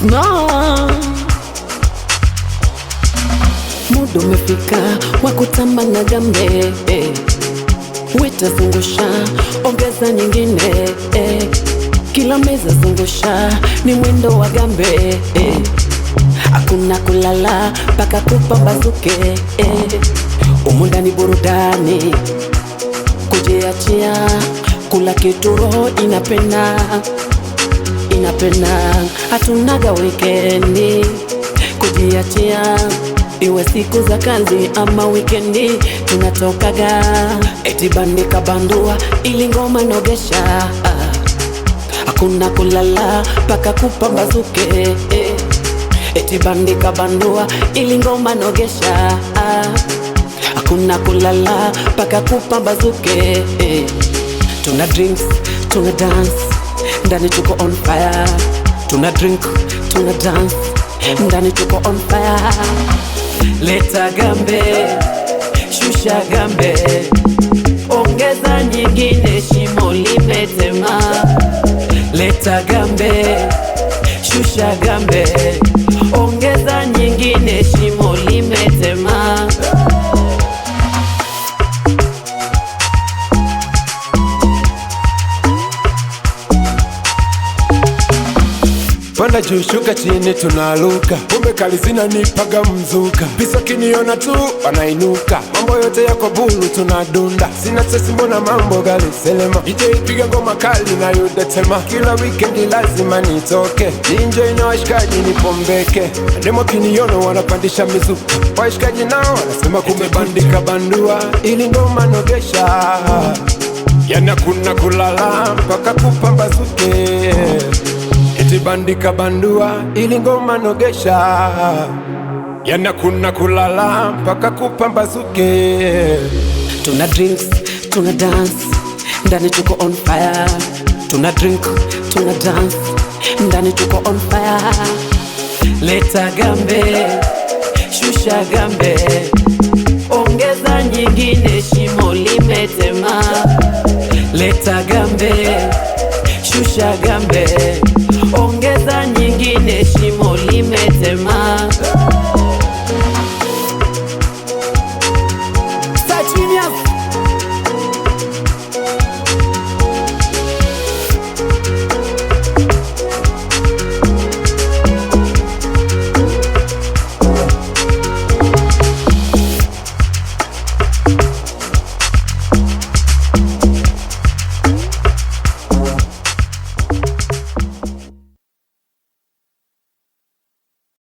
Small. Muda umefika wa kutamba na gambe, wita zungusha, ongeza nyingine, kila meza zungusha, ni mwendo wa gambe, hakuna kulala paka kupambazuke, umundani burudani, kujiachia, kula kitu roho inapenda, hatunaga wikendi, kujiachia, iwe siku za kazi ama wikendi, tunatokaga eti bandika bandua ili ngoma nogesha, hakuna kulala paka kupambazuke, eti bandika bandua ili ngoma nogesha, hakuna kulala paka kupambazuke, tuna drinks, tuna dance, ndani tuko on fire, tuna drink, tuna dance, ndani tuko on fire. Leta gambe, shusha gambe, ongeza nyingine, shimo limetema. Leta gambe, shusha gambe, ongeza nyingine, shimo limetema. Panda juu shuka chini tunaluka, pombe kali zinanipaga mzuka, pisa kiniona tu wanainuka, mambo yote yako bulu tunadunda, sina sesi mbona mambo gali selema, DJ piga ngoma kali na yudetema, kila weekendi lazima nitoke, enjoy na washikaji nipombeke, demo kiniono wanapandisha mizuka, washikaji nao wanasema kumebandika bandua ili ngoma nogesha, yana kuna kulala mpaka kupambazuke, eti bandika bandua ili ngoma nogesha, yana kuna kulala mpaka kupambazuke. Tuna drinks, tuna dance, ndani tuko on fire, tuna drink, tuna dance, ndani tuko on fire. Leta gambe, shusha gambe, ongeza nyingine, shimo limetema. Leta gambe, shusha gambe, ongeza nyingine, shimo limetema.